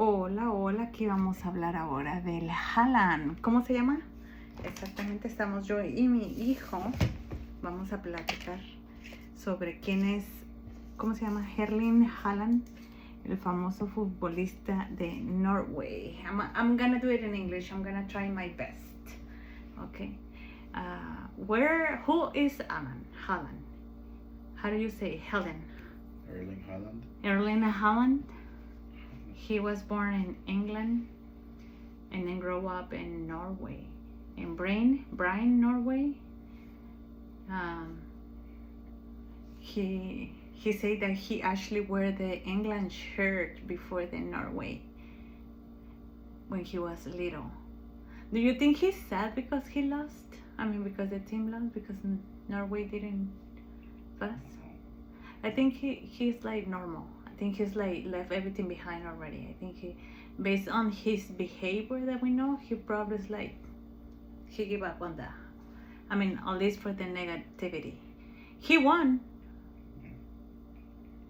Hola, hola, aquí vamos a hablar ahora del Haaland. ¿Cómo se llama? Exactamente, estamos yo y mi hijo. Vamos a platicar sobre quién es, ¿cómo se llama? Erling Haaland, el famoso futbolista de Norway. I'm gonna do it in English. I'm gonna try my best. Okay. Who is Alan? Haaland? How do you say Helen? Erling Haaland. Erling Haaland. He was born in England and then grew up in Norway, in Bryn, Norway. He said that he actually wore the England shirt before the Norway when he was little. Do you think he's sad because he lost? I mean, because the team lost, because Norway didn't pass? I think he's like normal. I think he's like left everything behind already. I think he, based on his behavior that we know, he probably is like, he gave up on that. I mean, at least for the negativity. He won.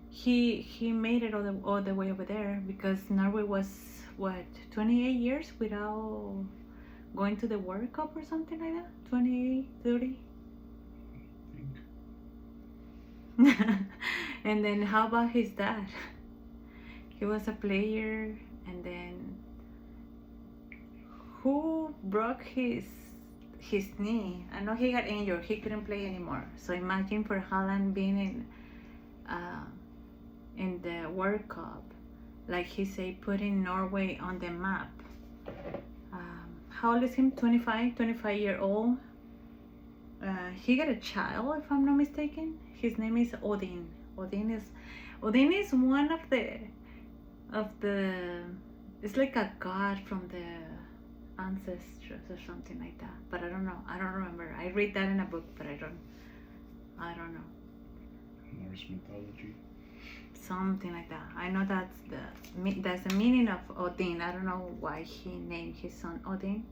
He made it all the way over there because Norway was, what, 28 years without going to the World Cup or something like that? 28, 30? And then how about his dad? He was a player, and then who broke his knee? I know he got injured, he couldn't play anymore. So imagine for Haaland being in the World Cup, like he say, putting Norway on the map. How old is him? 25-year-old. He got a child, if I'm not mistaken. His name is Odin. Odin is one of the it's like a god from the ancestors or something like that. But I don't know. I don't remember. I read that in a book, but I don't know. Norse mythology. Something like that. I know that's the meaning of Odin. I don't know why he named his son Odin,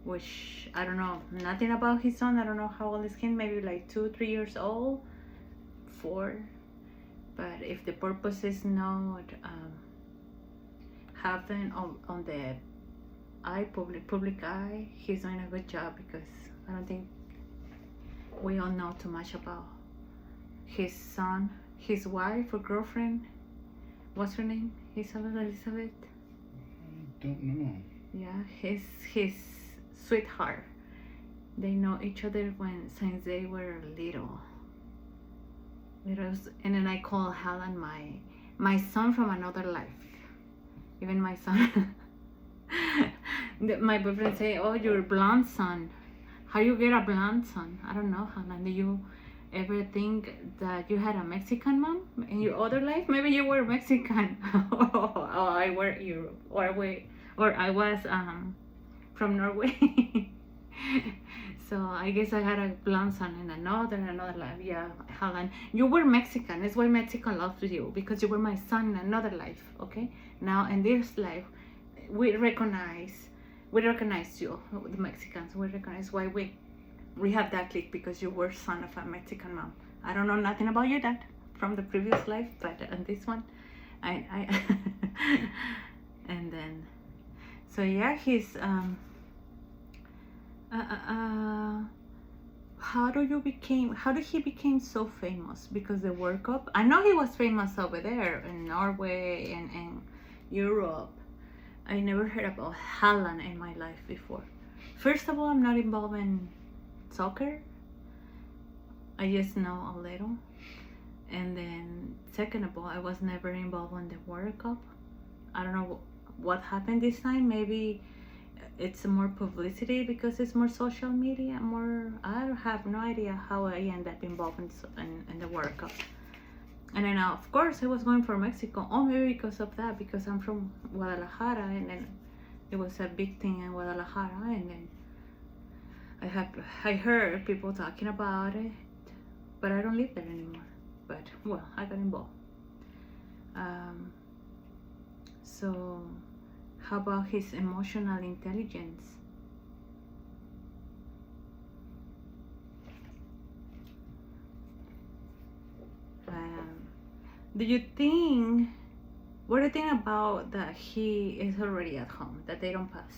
which I don't know nothing about his son. I don't know how old is he. Maybe like 2-3 years old, 4. But if the purpose is not having on the public eye, he's doing a good job, because I don't think we all know too much about his son. His wife or girlfriend, what's her name? Elizabeth? I don't know. Yeah, his sweetheart. They know each other since they were little. And then I call Haaland my son from another life. Even my son, my boyfriend say, "Oh, your blonde son. How you get a blonde son?" I don't know, Haaland. Do you ever think that you had a Mexican mom in your other life? Maybe you were Mexican, or I were Europe, or I was from Norway. So I guess I had a blonde son in another life. Yeah, Haaland, you were Mexican. That's why Mexico loves you, because you were my son in another life. Okay, now in this life, we recognize you, the Mexicans. We recognize why we have that click, because you were son of a Mexican mom. I don't know nothing about your dad from the previous life, but on this one, I and then, so yeah, he's how did he became so famous? Because the World Cup, I know he was famous over there in Norway and Europe. I never heard about Haaland in my life before. First of all, I'm not involved in soccer. I just know a little. And then second of all, I was never involved in the World Cup. I don't know what happened this time. Maybe it's more publicity because it's more social media, more, I have no idea how I end up involved in the World Cup. And then of course I was going for Mexico, maybe because of that, because I'm from Guadalajara, and then it was a big thing in Guadalajara, and then I heard people talking about it, but I don't live there anymore. But well, I got involved. So how about his emotional intelligence? Do you think What do you think about that he is already at home, that they don't pass?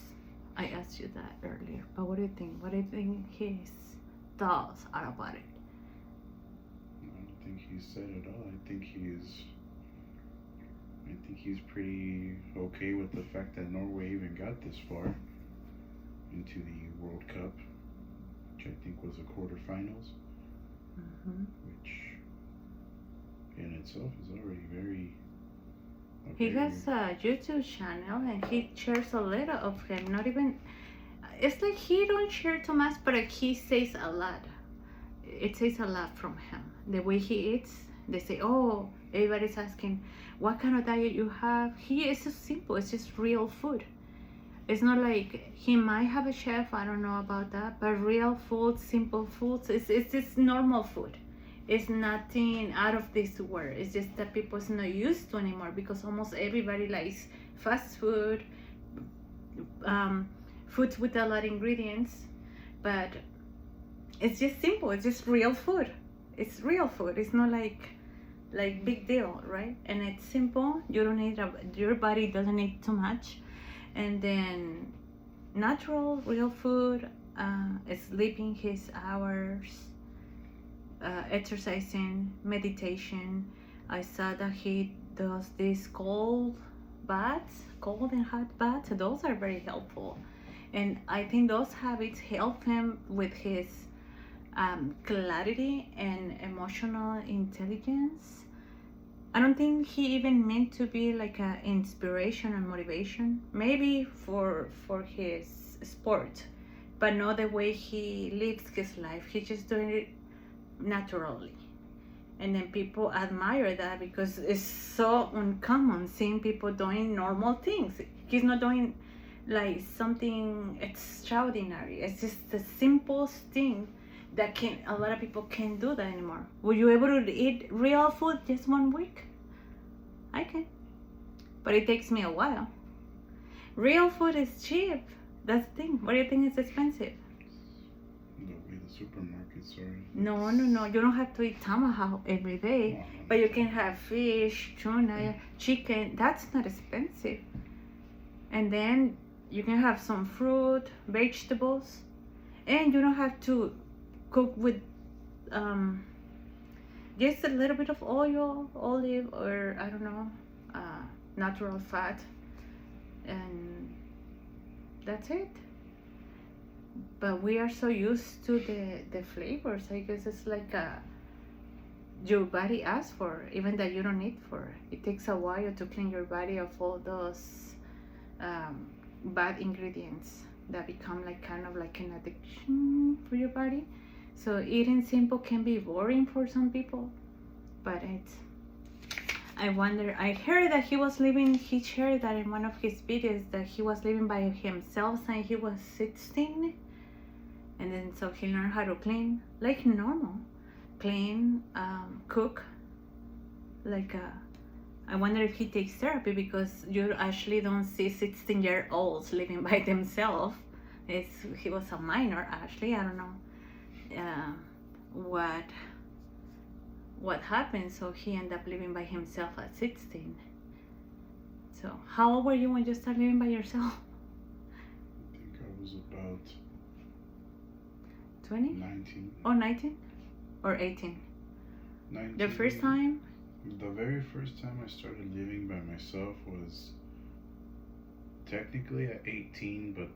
I asked you that earlier, but what do you think? What do you think his thoughts are about it? I don't think he's said at all. I think he's pretty okay with the fact that Norway even got this far into the World Cup, which I think was the quarterfinals, which in itself is already very. He has a YouTube channel and he shares a lot of him. Not even, it's like he don't share too much, but he says a lot. It says a lot from him. The way he eats, they say, oh, everybody's asking, what kind of diet you have? He is so simple. It's just real food. It's not like he might have a chef. I don't know about that, but real food, simple foods. It's just normal food. It's nothing out of this world. It's just that people's not used to anymore because almost everybody likes fast food, foods with a lot of ingredients, but it's just simple. It's just real food. It's real food. It's not like big deal, right? And it's simple. You don't need your body doesn't need too much, and then natural, real food. Sleeping his hours. Exercising, meditation. I saw that he does these cold and hot baths. Those are very helpful, and I think those habits help him with his clarity and emotional intelligence. I don't think he even meant to be like an inspiration and motivation. Maybe for his sport, but not the way he lives his life. He's just doing it naturally, and then people admire that because it's so uncommon seeing people doing normal things. He's not doing like something extraordinary. It's just the simplest thing that a lot of people can't do that anymore. Were you able to eat real food just 1 week? I can, but it takes me a while. Real food is cheap. That's the thing. What do you think is expensive? The way the supermarkets are. No. You don't have to eat tomahawk every day, but you can have fish, tuna, chicken. That's not expensive. And then you can have some fruit, vegetables, and you don't have to cook with just a little bit of oil, olive, or I don't know, natural fat, and that's it. But we are so used to the flavors. I guess it's like your body asks for, even that you don't need for. It takes a while to clean your body of all those bad ingredients that become like kind of like an addiction for your body. So eating simple can be boring for some people, but I wonder, I heard that he shared that in one of his videos that he was living by himself since he was 16, and then so he learned how to clean like normal, cook, like I wonder if he takes therapy, because you actually don't see 16-year-olds living by themselves. He was a minor actually. I don't know what happened, so he ended up living by himself at 16. So how old were you when you started living by yourself? I think I was about 20? 19. Or 19? Or 18? 19. The first time? The very first time I started living by myself was technically at 18, but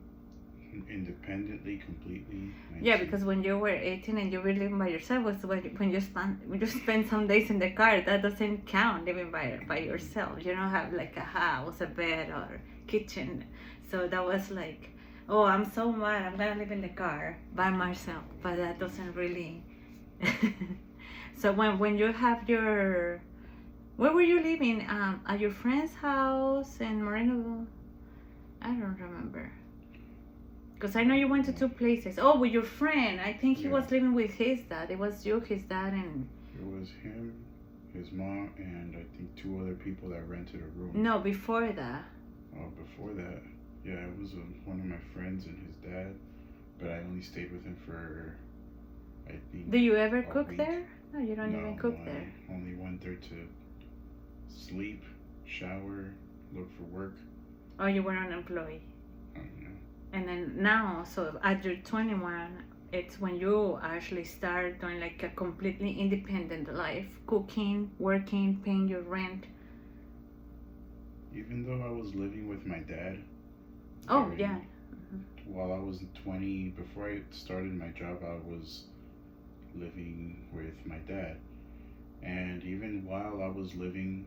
independently, completely. 19. Yeah, because when you were 18 and you were living by yourself was when you spend some days in the car. That doesn't count living by yourself. You don't have like a house, a bed, or kitchen. So that was like, oh, I'm so mad, I'm gonna live in the car by myself. But that doesn't really. So when you have your, where were you living? At your friend's house in Moreno? I don't remember. Because I know you went to 2 places. Oh, with your friend. I think he was living with his dad. It was you, his dad, and... It was him, his mom, and I think 2 other people that rented a room. No, before that. Oh, before that. Yeah, it was one of my friends and his dad. But I only stayed with him for, I think... Do you ever cook week. there? No, you don't even cook I there. only went there to sleep shower, look for work. Oh, you were unemployed. Yeah. And then now, so at your 21, it's when you actually start doing like a completely independent life, cooking, working, paying your rent. Even though I was living with my dad. Oh, during- yeah. While I was 20, before I started my job, I was living with my dad. And even while I was living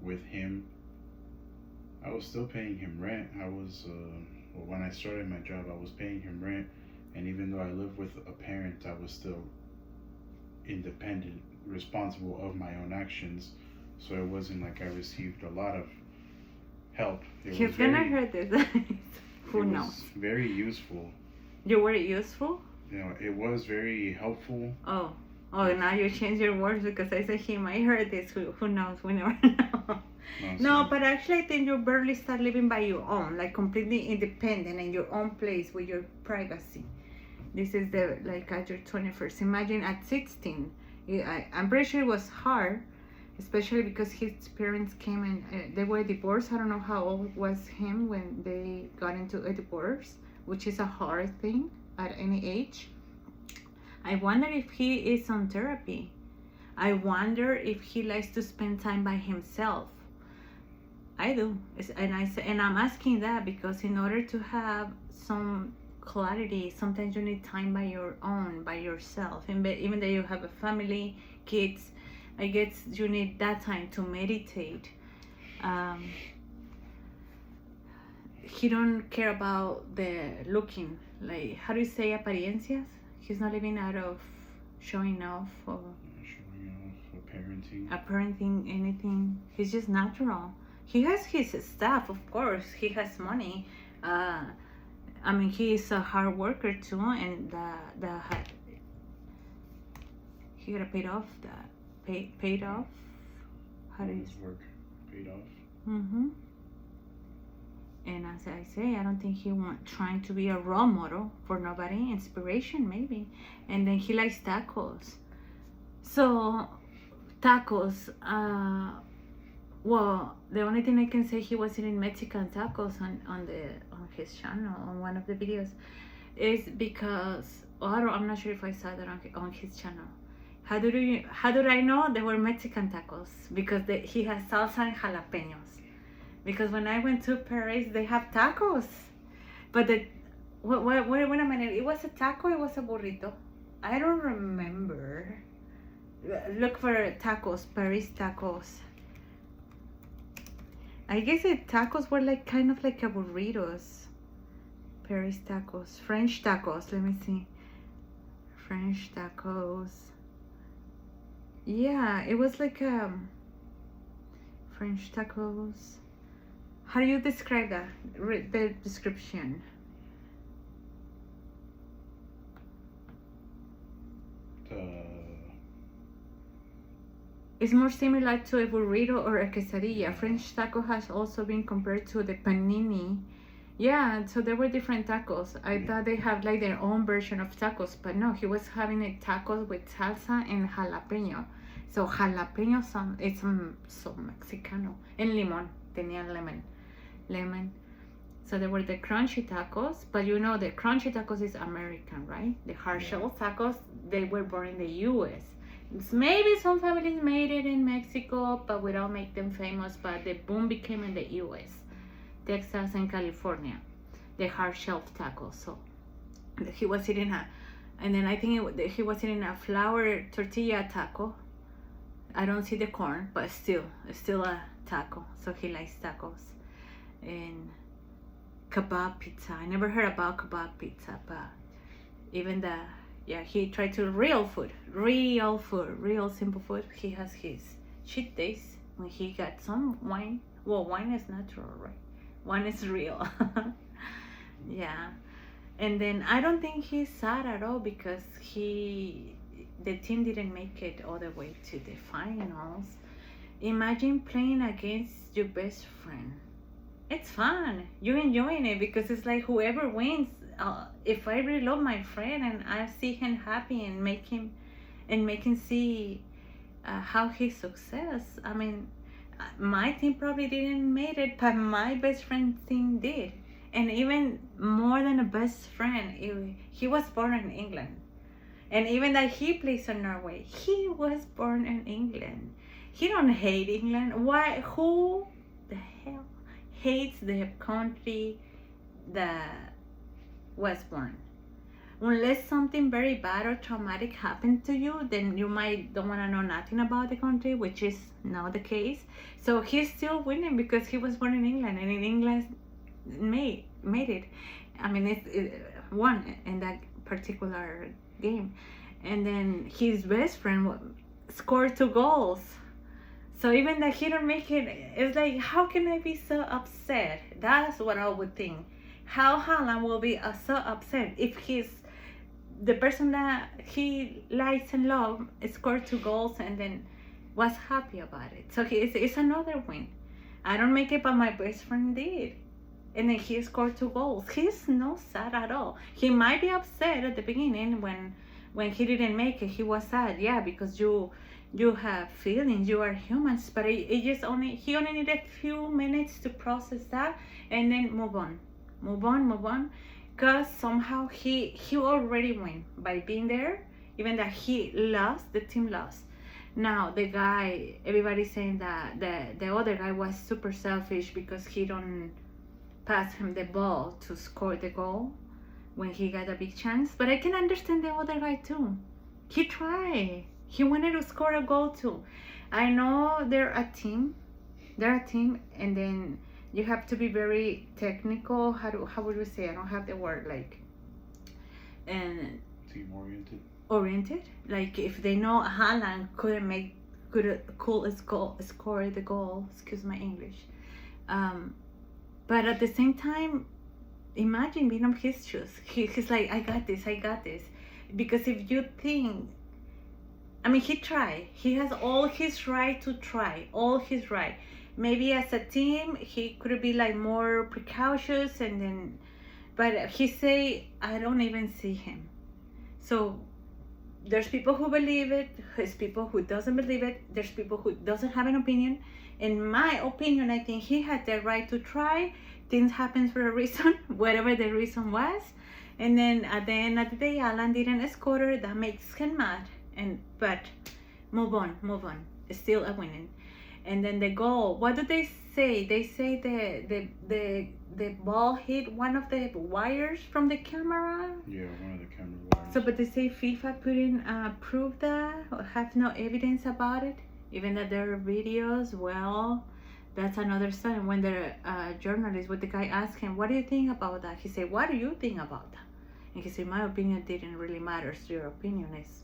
with him, I was still paying him rent. Well, when I started my job, I was paying him rent. And even though I lived with a parent, I was still independent, responsible of my own actions. So it wasn't like I received a lot of help. He's gonna hurt this. Who knows? Was very useful. You were useful? It was very helpful. Oh, now you change your words because I said he might hurt this. Who knows? We never know. No, but actually I think you barely start living by your own, like completely independent in your own place with your privacy. This is like at your 21st. Imagine at 16. I'm pretty sure it was hard, especially because his parents came and they were divorced. I don't know how old was him when they got into a divorce, which is a hard thing at any age. I wonder if he is on therapy. I wonder if he likes to spend time by himself. I do, and I'm asking that because in order to have some clarity, sometimes you need time by your own, by yourself. And even though you have a family, kids, I guess you need that time to meditate. He don't care about the looking, like, how do you say, apariencias? He's not living out of showing off or parenting anything. He's just natural. He has his staff, of course. He has money. I mean, he is a hard worker too, and he got paid off. Paid off. How do you his work paid off? Mm-hmm. And as I say, I don't think he trying to be a role model for nobody. Inspiration, maybe. And then he likes tacos. So, tacos. Well, the only thing I can say, he was eating Mexican tacos on his channel, on one of the videos, is because I'm not sure if I saw that on his channel. How did I know they were Mexican tacos? Because he has salsa and jalapenos. Because when I went to Paris, they have tacos. But wait a minute, it was a taco, it was a burrito. I don't remember. Look for tacos, Paris tacos. I guess the tacos were like kind of like a burritos. Paris tacos, French tacos. Let me see. French tacos. Yeah, it was like French tacos. How do you describe that? The description. It's more similar to a burrito or a quesadilla. French taco has also been compared to the panini. Yeah, so there were different tacos. I thought they have like their own version of tacos, but no, he was having a tacos with salsa and jalapeno. So jalapeno, it's so Mexicano. And limon, tenían lemon. So there were the crunchy tacos, but you know the crunchy tacos is American, right? The hard shell tacos, they were born in the U.S. Maybe some families made it in Mexico, but we don't make them famous. But the boom became in the U.S., Texas and California, the hard shell tacos. So he was eating and then I think he was eating a flour tortilla taco. I don't see the corn, but still a taco. So he likes tacos. And kebab pizza. I never heard about kebab pizza, but even he tried to real simple food. He has his cheat days when he got some wine. Well, wine is natural, right? Wine is real. Yeah. And then I don't think he's sad at all because the team didn't make it all the way to the finals. Imagine playing against your best friend. It's fun. You're enjoying it because it's like whoever wins. If I really love my friend and I see him happy and make him see how his success. I mean, my team probably didn't made it, but my best friend team did. And even more than a best friend, he was born in England. And even that he plays in Norway, he was born in England. He don't hate England. Why? Who the hell hates the country that was born? Unless something very bad or traumatic happened to you, then you might don't want to know nothing about the country, which is not the case. So he's still winning because he was born in England, and in England made it. I mean, it won in that particular game. And then his best friend scored 2 goals. So even that he don't make it, it's like, how can I be so upset? That's what I would think. How Haaland will be so upset if the person that he likes and loves scored 2 goals and then was happy about it. So it's another win. I don't make it, but my best friend did. And then he scored 2 goals. He's not sad at all. He might be upset at the beginning when he didn't make it. He was sad, yeah, because you have feelings, you are humans. But he only needed a few minutes to process that and then move on. Because somehow he already won by being there, even that he lost, the team lost. Now the guy, everybody's saying that the other guy was super selfish because he don't pass him the ball to score the goal when he got a big chance. But I can understand the other guy too. He tried. He wanted to score a goal too. I know they're a team, and then you have to be very technical. How would we say? I don't have the word, like, and team oriented. Like if they know Haaland could score the goal. Excuse my English. But at the same time, imagine being on his shoes. He's like, I got this. Because if you think, I mean, he tried. He has all his right to try. All his right. Maybe as a team, he could be like more precautious but he say, I don't even see him. So there's people who believe it. There's people who doesn't believe it. There's people who doesn't have an opinion. In my opinion, I think he had the right to try. Things happen for a reason, whatever the reason was. And then at the end of the day, Alan didn't score. That makes him mad. But move on. It's still a winning. And then the goal, what do they say? They say the ball hit one of the wires from the camera. Yeah, one of the camera wires. So, but they say FIFA couldn't prove that or have no evidence about it, even that there are videos. Well, that's another story. When the journalist, with the guy asked him, "What do you think about that?" He said, "What do you think about that?" And he said, "My opinion didn't really matter. So your opinion is."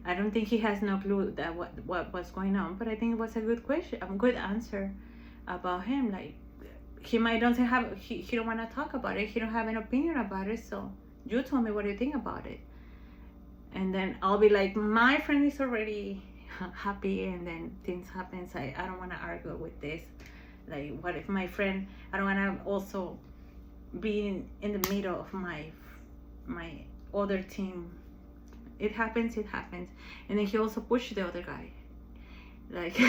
I don't think he has no clue that what was going on, but I think it was a good question, a good answer about him. Like, he might don't have, he don't want to talk about it. He don't have an opinion about it. So you told me, what do you think about it? And then I'll be like, my friend is already happy, and then things happen. So I don't want to argue with this. Like, what if my friend? I don't want to also be in the middle of my other team. It happens. And then he also pushed the other guy. Like,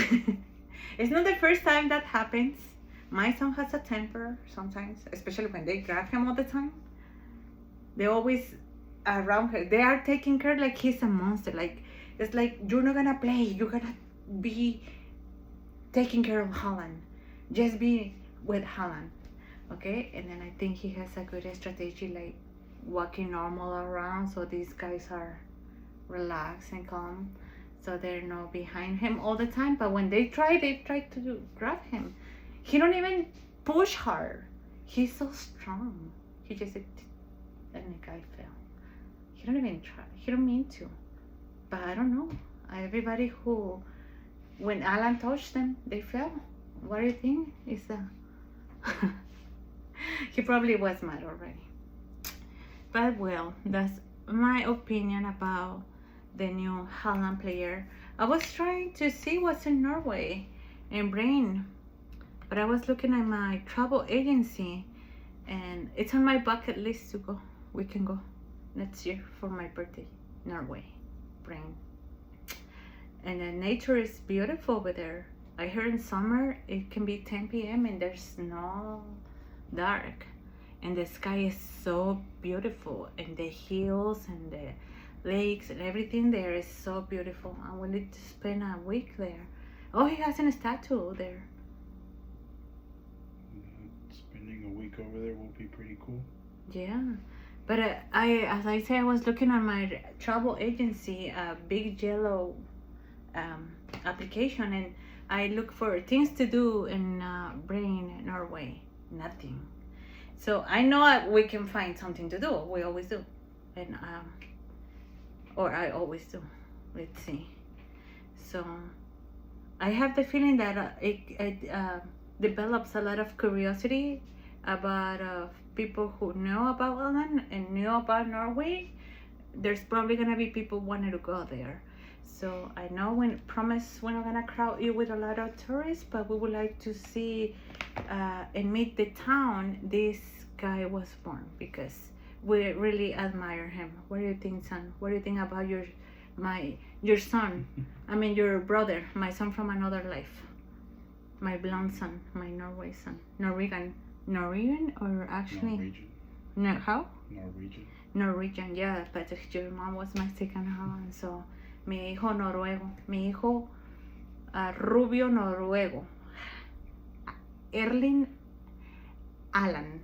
it's not the first time that happens. My son has a temper sometimes, especially when they grab him all the time. They always around her. They are taking care like he's a monster. Like, it's like, you're not gonna play. You're gonna be taking care of Haaland. Just be with Haaland. Okay? And then I think he has a good strategy, like walking normal around. So these guys are relaxed and calm, so they're not behind him all the time. But when they try to grab him, he don't even push hard. He's so strong. He just, and the guy fell. He don't even try. He don't mean to. But I don't know. Everybody who, when Alan touched them, they fell. What do you think? Is that he probably was mad already. But well, that's my opinion about the new Haaland player. I was trying to see what's in Norway and Brain, but I was looking at my travel agency, and it's on my bucket list to go. We can go next year for my birthday. Norway, Brain. And the nature is beautiful over there. I heard in summer it can be 10 p.m. and there's no dark, and the sky is so beautiful, and the hills and the lakes and everything there is so beautiful. I wanted to spend a week there. Oh, he has a statue there. Spending a week over there will be pretty cool. Yeah, but as I say, I was looking on my travel agency, a big yellow application, and I look for things to do in Brain, Norway. Nothing. So I know we can find something to do. We always do, and or I always do. Let's see. So I have the feeling that it develops a lot of curiosity about people who know about Ireland and knew about Norway. There's probably gonna be people wanting to go there. So I know we're not gonna crowd you with a lot of tourists, but we would like to see and meet the town this guy was born, because we really admire him. What do you think, son? What do you think about your son? I mean, your brother, my son from another life, my blonde son, my Norway son, Norwegian, or actually Norwegian. No, how? Norwegian. Yeah, but your mom was Mexican, and so mi hijo noruego, mi hijo rubio noruego, Erling Haaland.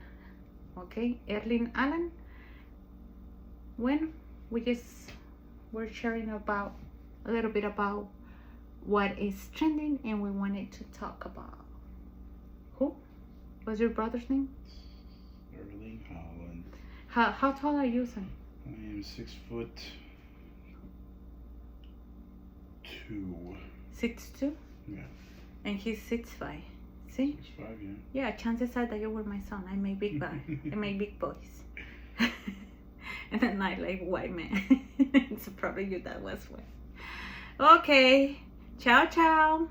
Okay, Erling Haaland. When we're sharing about a little bit about what is trending, and we wanted to talk about who? What's your brother's name? Erling Haaland. How tall are you, son? I am 6'2". 6'2"? Yeah. And he's 6'5". See? 6'5", yeah. Yeah, chances are that you were my son. I make big boys. I make big boys. And then I like white man. So probably you that was one. Okay. Ciao, ciao.